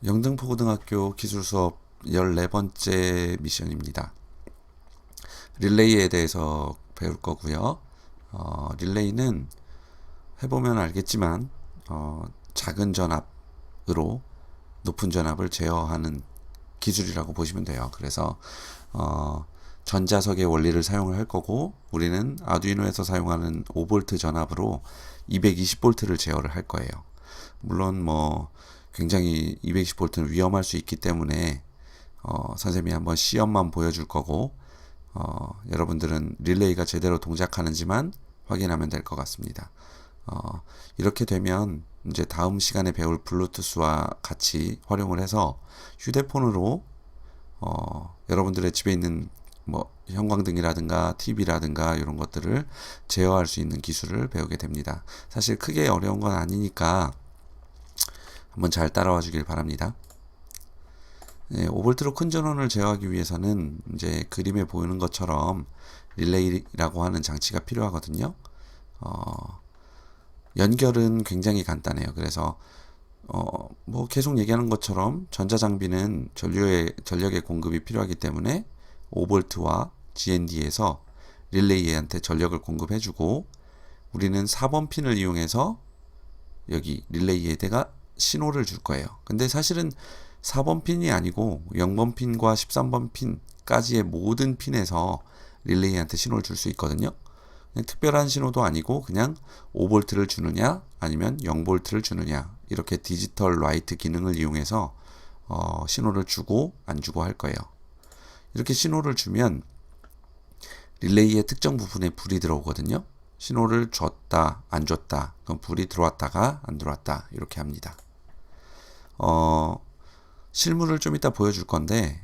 영등포고등학교 기술수업 14번째 미션입니다. 릴레이에 대해서 배울 거고요. 릴레이는 해보면 알겠지만 작은 전압으로 높은 전압을 제어하는 기술이라고 보시면 돼요. 그래서 전자석의 원리를 사용을 할 거고, 우리는 아두이노에서 사용하는 5V 전압으로 220V를 제어를 할 거예요. 물론 굉장히 220V는 위험할 수 있기 때문에 선생님이 한번 시험만 보여줄 거고, 여러분들은 릴레이가 제대로 동작하는지만 확인하면 될 것 같습니다. 이렇게 되면 이제 다음 시간에 배울 블루투스와 같이 활용을 해서 휴대폰으로 여러분들의 집에 있는 형광등이라든가 TV라든가 이런 것들을 제어할 수 있는 기술을 배우게 됩니다. 사실 크게 어려운 건 아니니까 한번 잘 따라와 주길 바랍니다. 5V로 큰 전원을 제어하기 위해서는 이제 그림에 보이는 것처럼 릴레이라고 하는 장치가 필요하거든요. 연결은 굉장히 간단해요. 그래서 계속 얘기하는 것처럼 전자장비는 전력의 공급이 필요하기 때문에 5V와 GND에서 릴레이한테 전력을 공급해주고, 우리는 4번 핀을 이용해서 여기 릴레이에다가 신호를 줄 거예요. 근데 사실은 4번 핀이 아니고 0번 핀과 13번 핀까지의 모든 핀에서 릴레이한테 신호를 줄 수 있거든요. 특별한 신호도 아니고 그냥 5V를 주느냐 아니면 0V를 주느냐, 이렇게 디지털 라이트 기능을 이용해서 신호를 주고 안 주고 할 거예요. 이렇게 신호를 주면 릴레이의 특정 부분에 불이 들어오거든요. 신호를 줬다 안 줬다, 그럼 불이 들어왔다가 안 들어왔다, 이렇게 합니다. 실물을 좀 이따 보여줄 건데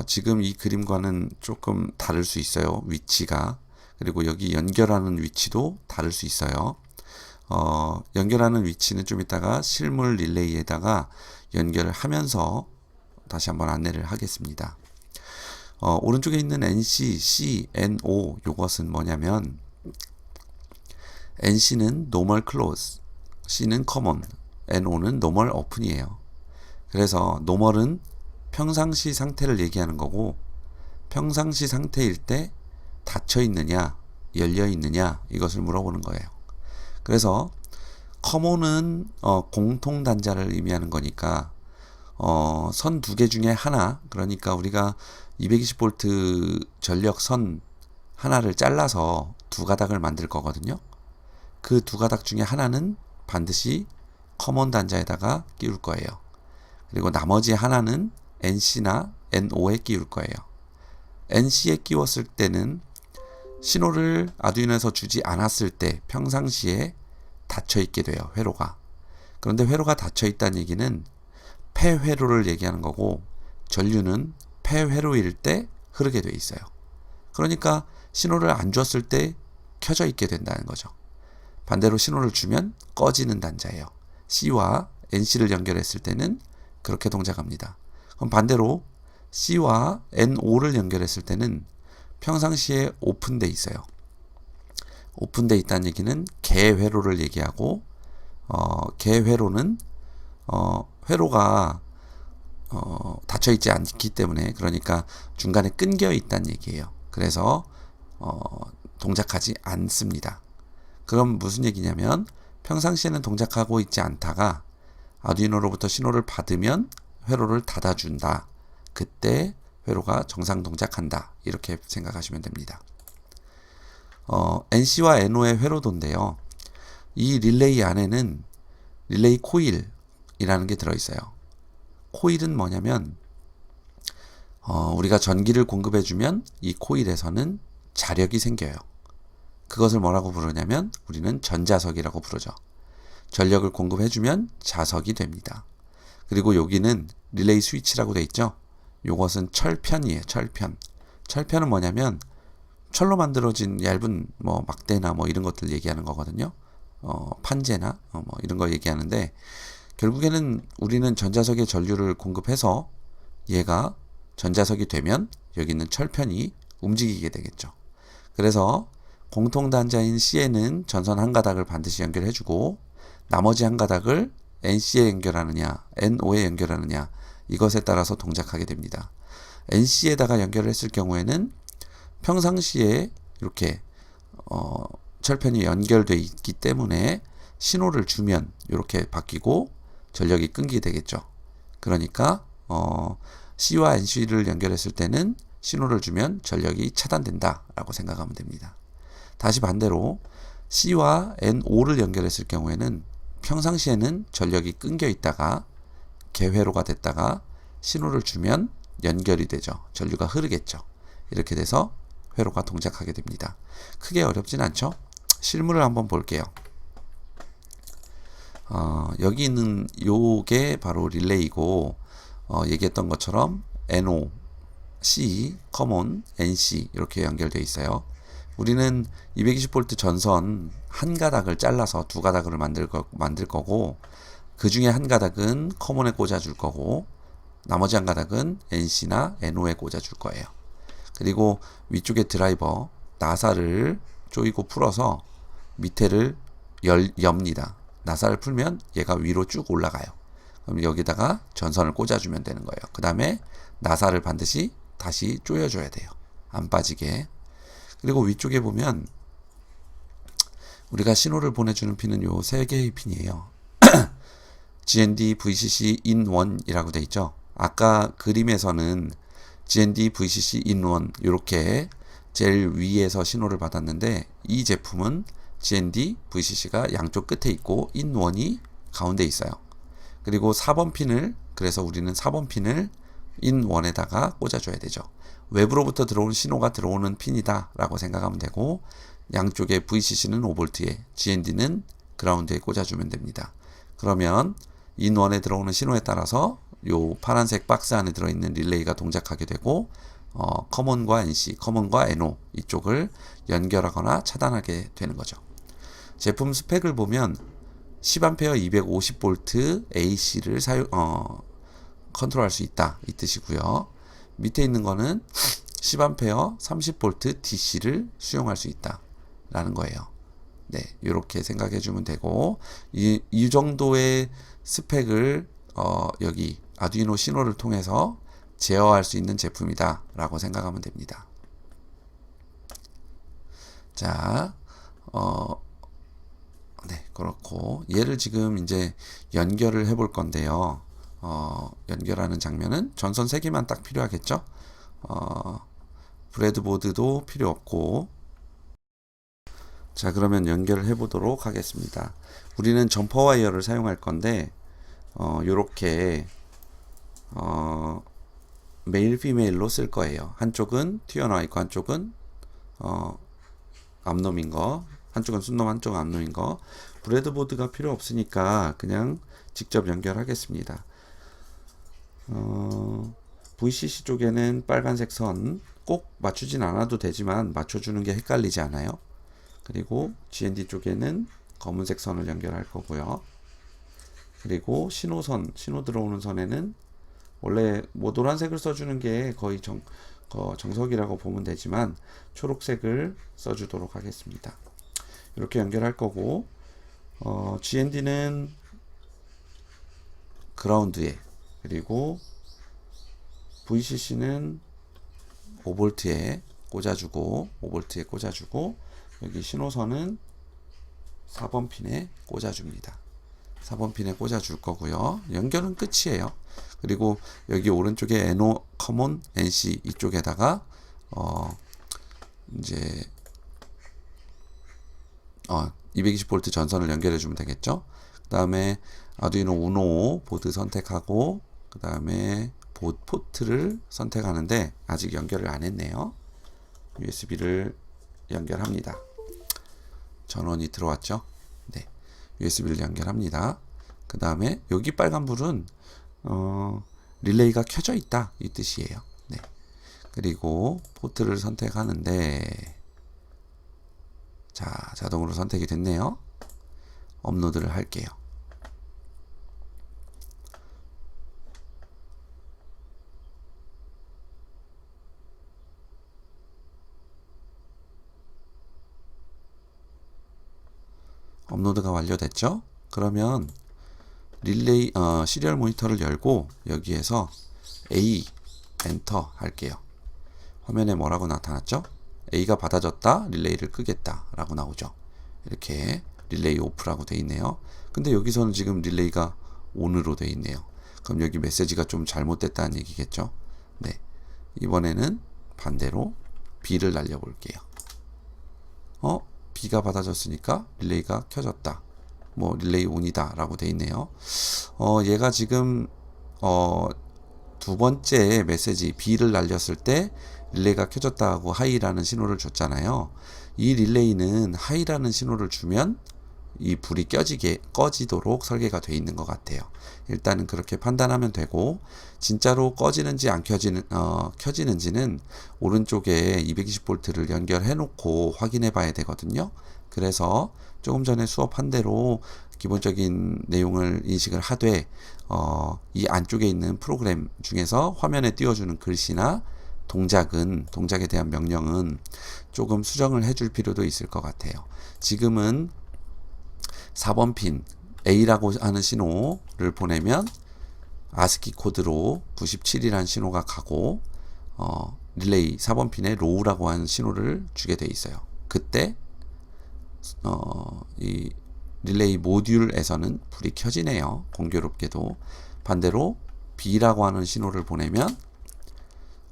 지금 이 그림과는 조금 다를 수 있어요. 위치가. 그리고 여기 연결하는 위치도 다를 수 있어요. 연결하는 위치는 좀 이따가 실물 릴레이에다가 연결을 하면서 다시 한번 안내를 하겠습니다. 오른쪽에 있는 NC, C, NO, 요것은 뭐냐면 NC는 Normal Close, C는 Common, NO는 Normal Open이에요. 그래서 Normal은 평상시 상태를 얘기하는 거고, 평상시 상태일 때 닫혀 있느냐 열려 있느냐 이것을 물어보는 거예요. 그래서 Common은 공통 단자를 의미하는 거니까 선 두 개 중에 하나, 그러니까 우리가 220V 전력 선 하나를 잘라서 두 가닥을 만들 거거든요. 그 두 가닥 중에 하나는 반드시 커먼 단자에다가 끼울 거예요. 그리고 나머지 하나는 NC나 NO에 끼울 거예요. NC에 끼웠을 때는 신호를 아두이노에서 주지 않았을 때 평상시에 닫혀 있게 돼요, 회로가. 그런데 회로가 닫혀 있다는 얘기는 폐회로를 얘기하는 거고, 전류는 폐회로일 때 흐르게 돼 있어요. 그러니까 신호를 안 줬을 때 켜져 있게 된다는 거죠. 반대로 신호를 주면 꺼지는 단자예요. C와 NC를 연결했을 때는 그렇게 동작합니다. 그럼 반대로 C와 NO를 연결했을 때는 평상시에 오픈돼 있어요. 오픈돼 있다는 얘기는 개회로를 얘기하고, 개회로는 회로가 닫혀 있지 않기 때문에, 그러니까 중간에 끊겨 있다는 얘기예요. 그래서 동작하지 않습니다. 그럼 무슨 얘기냐면 평상시에는 동작하고 있지 않다가 아두이노로부터 신호를 받으면 회로를 닫아준다. 그때 회로가 정상 동작한다. 이렇게 생각하시면 됩니다. NC와 NO의 회로도인데요. 이 릴레이 안에는 릴레이 코일이라는 게 들어있어요. 코일은 뭐냐면 우리가 전기를 공급해주면 이 코일에서는 자력이 생겨요. 그것을 뭐라고 부르냐면 우리는 전자석이라고 부르죠. 전력을 공급해주면 자석이 됩니다. 그리고 여기는 릴레이 스위치라고 돼 있죠. 요것은 철편이에요. 철편. 철편은 뭐냐면 철로 만들어진 얇은 막대나 이런 것들 얘기하는 거거든요. 판재나 이런 거 얘기하는데, 결국에는 우리는 전자석에 전류를 공급해서 얘가 전자석이 되면 여기 있는 철편이 움직이게 되겠죠. 그래서 공통 단자인 C에는 전선 한 가닥을 반드시 연결해주고, 나머지 한 가닥을 NC에 연결하느냐, NO에 연결하느냐, 이것에 따라서 동작하게 됩니다. NC에다가 연결을 했을 경우에는 평상시에 이렇게 철편이 연결되어 있기 때문에 신호를 주면 이렇게 바뀌고 전력이 끊기게 되겠죠. 그러니까 C와 NC를 연결했을 때는 신호를 주면 전력이 차단된다 라고 생각하면 됩니다. 다시 반대로 C와 NO를 연결했을 경우에는 평상시에는 전력이 끊겨 있다가 개회로가 됐다가 신호를 주면 연결이 되죠. 전류가 흐르겠죠. 이렇게 돼서 회로가 동작하게 됩니다. 크게 어렵진 않죠? 실물을 한번 볼게요. 여기 있는 요게 바로 릴레이고 얘기했던 것처럼 NO, C, 커먼, NC 이렇게 연결되어 있어요. 우리는 220V 전선 한 가닥을 잘라서 두 가닥을 만들 거고 그 중에 한 가닥은 커먼에 꽂아줄 거고 나머지 한 가닥은 NC나 NO에 꽂아줄 거예요. 그리고 위쪽에 드라이버 나사를 조이고 풀어서 밑에를 엽니다. 나사를 풀면 얘가 위로 쭉 올라가요. 그럼 여기다가 전선을 꽂아주면 되는 거예요. 그 다음에 나사를 반드시 다시 조여줘야 돼요. 안 빠지게. 그리고 위쪽에 보면 우리가 신호를 보내주는 핀은 요 세 개의 핀이에요. GND, VCC, in1이라고 돼 있죠. 아까 그림에서는 GND, VCC, in1 이렇게 제일 위에서 신호를 받았는데 이 제품은 GND, VCC가 양쪽 끝에 있고 in1이 가운데 있어요. 그리고 4번 핀을 그래서 우리는 4번 핀을 in1에다가 꽂아줘야 되죠. 외부로부터 들어오는 신호가 들어오는 핀이다 라고 생각하면 되고 양쪽에 VCC는 5V에 GND는 그라운드에 꽂아주면 됩니다. 그러면 in1에 들어오는 신호에 따라서 요 파란색 박스 안에 들어있는 릴레이가 동작하게 되고 커먼과 NC, 커먼과 NO 이쪽을 연결하거나 차단하게 되는 거죠. 제품 스펙을 보면 10A 250V AC를 컨트롤할 수 있다 이 뜻이고요. 밑에 있는 거는 10A 30V DC를 수용할 수 있다 라는 거예요. 네, 이렇게 생각해 주면 되고 이 정도의 스펙을 여기 아두이노 신호를 통해서 제어할 수 있는 제품이다 라고 생각하면 됩니다. 자, 네, 그렇고 얘를 지금 이제 연결을 해 볼 건데요. 연결하는 장면은 전선 3개만 딱 필요하겠죠. 브레드보드도 필요 없고. 자, 그러면 연결을 해 보도록 하겠습니다. 우리는 점퍼 와이어를 사용할 건데 요렇게 메일 피메일로 쓸 거예요. 한쪽은 튀어나와 있고 한쪽은 암놈인 거, 한쪽은 순놈, 한쪽은 암놈인 거. 브레드보드가 필요 없으니까 그냥 직접 연결하겠습니다. VCC 쪽에는 빨간색 선 꼭 맞추진 않아도 되지만 맞춰주는 게 헷갈리지 않아요. 그리고 GND 쪽에는 검은색 선을 연결할 거고요. 그리고 신호선, 신호 들어오는 선에는 원래 뭐 노란색을 써주는 게 거의 정석이라고 보면 되지만 초록색을 써주도록 하겠습니다. 이렇게 연결할 거고 GND는 그라운드에 그리고 VCC는 5V에 꽂아주고 5V에 꽂아주고 여기 신호선은 4번 핀에 꽂아줍니다. 4번 핀에 꽂아줄 거고요. 연결은 끝이에요. 그리고 여기 오른쪽에 NO, 커먼, NC 이쪽에다가 이제 220V 전선을 연결해 주면 되겠죠. 그 다음에 아두이노 우노 보드 선택하고 그 다음에 포트를 선택하는데 아직 연결을 안 했네요. USB를 연결합니다. 전원이 들어왔죠. 네, USB를 연결합니다. 그 다음에 여기 빨간불은 릴레이가 켜져 있다 이 뜻이에요. 네. 그리고 포트를 선택하는데 자, 자동으로 선택이 됐네요. 업로드를 할게요. 업로드가 완료됐죠? 그러면 릴레이 시리얼 모니터를 열고 여기에서 A 엔터 할게요. 화면에 뭐라고 나타났죠? A가 받아졌다. 릴레이를 끄겠다 라고 나오죠. 이렇게 릴레이 오프라고 돼 있네요. 근데 여기서는 지금 릴레이가 ON으로 돼 있네요. 그럼 여기 메시지가 좀 잘못됐다는 얘기겠죠. 네, 이번에는 반대로 B를 날려볼게요. B가 받아졌으니까 릴레이가 켜졌다. 뭐 릴레이 ON이다 라고 돼 있네요. 얘가 지금 두 번째 메시지 B를 날렸을 때 릴레이가 켜졌다고 하이라는 신호를 줬잖아요. 이 릴레이는 하이라는 신호를 주면 이 불이 꺼지도록 설계가 되어 있는 것 같아요. 일단은 그렇게 판단하면 되고, 진짜로 꺼지는지 안 켜지는지는 오른쪽에 220V를 연결해 놓고 확인해 봐야 되거든요. 그래서 조금 전에 수업한 대로 기본적인 내용을 인식을 하되 이 안쪽에 있는 프로그램 중에서 화면에 띄워주는 글씨나 동작에 대한 명령은 조금 수정을 해줄 필요도 있을 것 같아요. 지금은 4번 핀 A라고 하는 신호를 보내면 아스키 코드로 97이라는 신호가 가고 릴레이 4번 핀에 low라고 하는 신호를 주게 돼 있어요. 그때 이 릴레이 모듈에서는 불이 켜지네요. 공교롭게도. 반대로 B라고 하는 신호를 보내면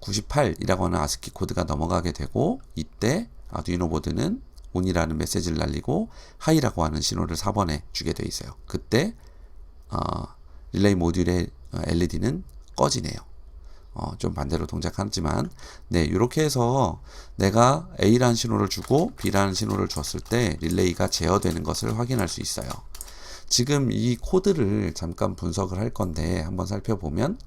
98이라고 하는 아스키 코드가 넘어가게 되고, 이때 아두이노 보드는 ON이라는 메시지를 날리고 하이라고 하는 신호를 4번에 주게 돼 있어요. 그때 릴레이 모듈의 LED는 꺼지네요. 좀 반대로 동작하지만, 네, 이렇게 해서 내가 A라는 신호를 주고 B라는 신호를 줬을 때 릴레이가 제어되는 것을 확인할 수 있어요. 지금 이 코드를 잠깐 분석을 할 건데 한번 살펴보면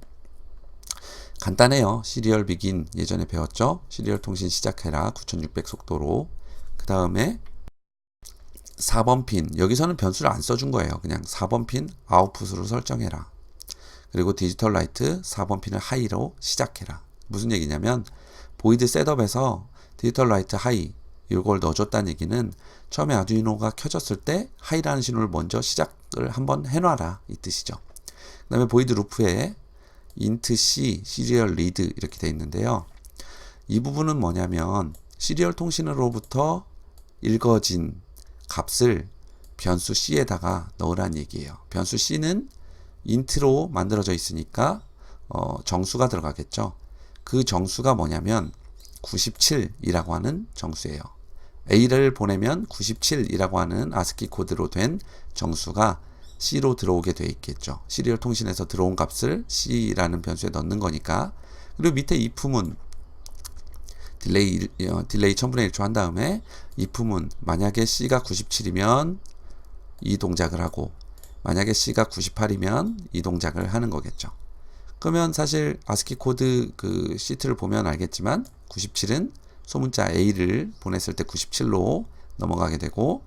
간단해요. 시리얼 비긴 예전에 배웠죠? 시리얼 통신 시작해라 9600 속도로. 그 다음에 4번 핀, 여기서는 변수를 안 써준 거예요. 그냥 4번 핀 아웃풋으로 설정해라. 그리고 디지털 라이트 4번 핀을 하이로 시작해라. 무슨 얘기냐면 보이드 셋업에서 디지털 라이트 하이 이걸 넣어줬다는 얘기는 처음에 아두이노가 켜졌을 때 하이라는 신호를 먼저 시작을 한번 해놔라 이 뜻이죠. 그 다음에 보이드 루프에 int c 시리얼 리드 이렇게 돼 있는데요. 이 부분은 뭐냐면 시리얼 통신으로부터 읽어진 값을 변수 c에다가 넣으란 얘기예요. 변수 c는 int로 만들어져 있으니까 정수가 들어가겠죠. 그 정수가 뭐냐면 97이라고 하는 정수예요. A를 보내면 97이라고 하는 아스키 코드로 된 정수가 C로 들어오게 돼 있겠죠. 시리얼 통신에서 들어온 값을 C라는 변수에 넣는 거니까. 그리고 밑에 if문 딜레이 1000분의 1초 한 다음에 if문 만약에 C가 97이면 이 동작을 하고, 만약에 C가 98이면 이 동작을 하는 거겠죠. 그러면 사실 아스키 코드 그 시트를 보면 알겠지만 97은 소문자 A를 보냈을 때 97로 넘어가게 되고,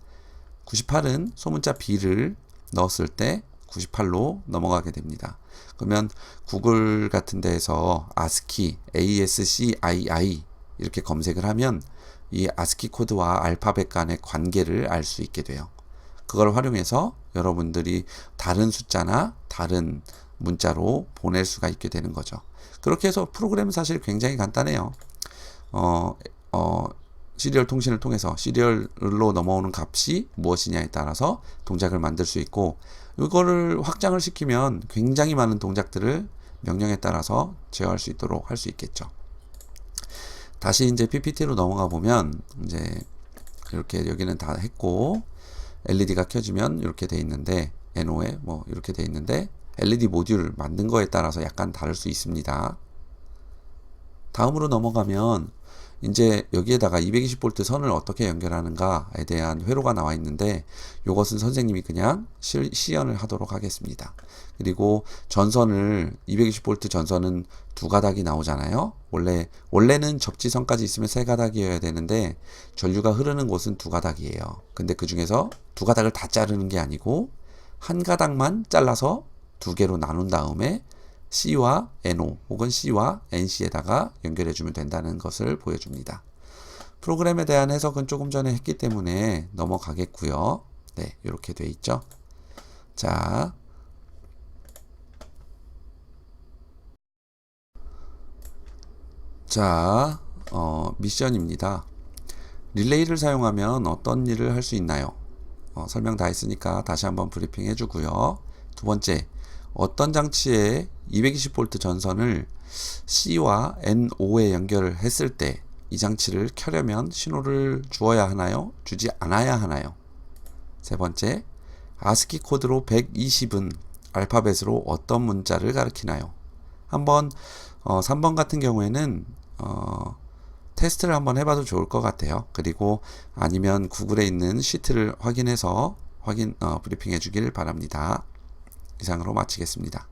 98은 소문자 B를 넣었을 때 98로 넘어가게 됩니다. 그러면 구글 같은 데에서 ASCII, ASCII 이렇게 검색을 하면 이 아스키 코드와 알파벳 간의 관계를 알 수 있게 돼요. 그걸 활용해서 여러분들이 다른 숫자나 다른 문자로 보낼 수가 있게 되는 거죠. 그렇게 해서 프로그램은 사실 굉장히 간단해요. 시리얼 통신을 통해서 시리얼로 넘어오는 값이 무엇이냐에 따라서 동작을 만들 수 있고, 이거를 확장을 시키면 굉장히 많은 동작들을 명령에 따라서 제어할 수 있도록 할 수 있겠죠. 다시 이제 PPT로 넘어가 보면 이제 이렇게 여기는 다 했고, LED가 켜지면 이렇게 돼 있는데, NO에 뭐 이렇게 돼 있는데 LED 모듈 만든 거에 따라서 약간 다를 수 있습니다. 다음으로 넘어가면 이제 여기에다가 220V 선을 어떻게 연결하는가에 대한 회로가 나와 있는데, 이것은 선생님이 그냥 시연을 하도록 하겠습니다. 그리고 전선을 220V 전선은 두 가닥이 나오잖아요. 원래는 접지선까지 있으면 세 가닥이어야 되는데 전류가 흐르는 곳은 두 가닥이에요. 근데 그 중에서 두 가닥을 다 자르는 게 아니고 한 가닥만 잘라서 두 개로 나눈 다음에 C와 NO 혹은 C와 NC에다가 연결해주면 된다는 것을 보여줍니다. 프로그램에 대한 해석은 조금 전에 했기 때문에 넘어가겠고요. 네, 이렇게 돼 있죠. 자, 자, 미션입니다. 릴레이를 사용하면 어떤 일을 할 수 있나요? 설명 다 했으니까 다시 한번 브리핑 해주고요. 두 번째, 어떤 장치에 220V 전선을 C와 N5에 연결을 했을 때 이 장치를 켜려면 신호를 주어야 하나요? 주지 않아야 하나요? 세 번째, 아스키 코드로 120은 알파벳으로 어떤 문자를 가리키나요? 한번 3번 같은 경우에는 테스트를 한번 해봐도 좋을 것 같아요. 그리고 아니면 구글에 있는 시트를 확인해서 브리핑해 주길 바랍니다. 이상으로 마치겠습니다.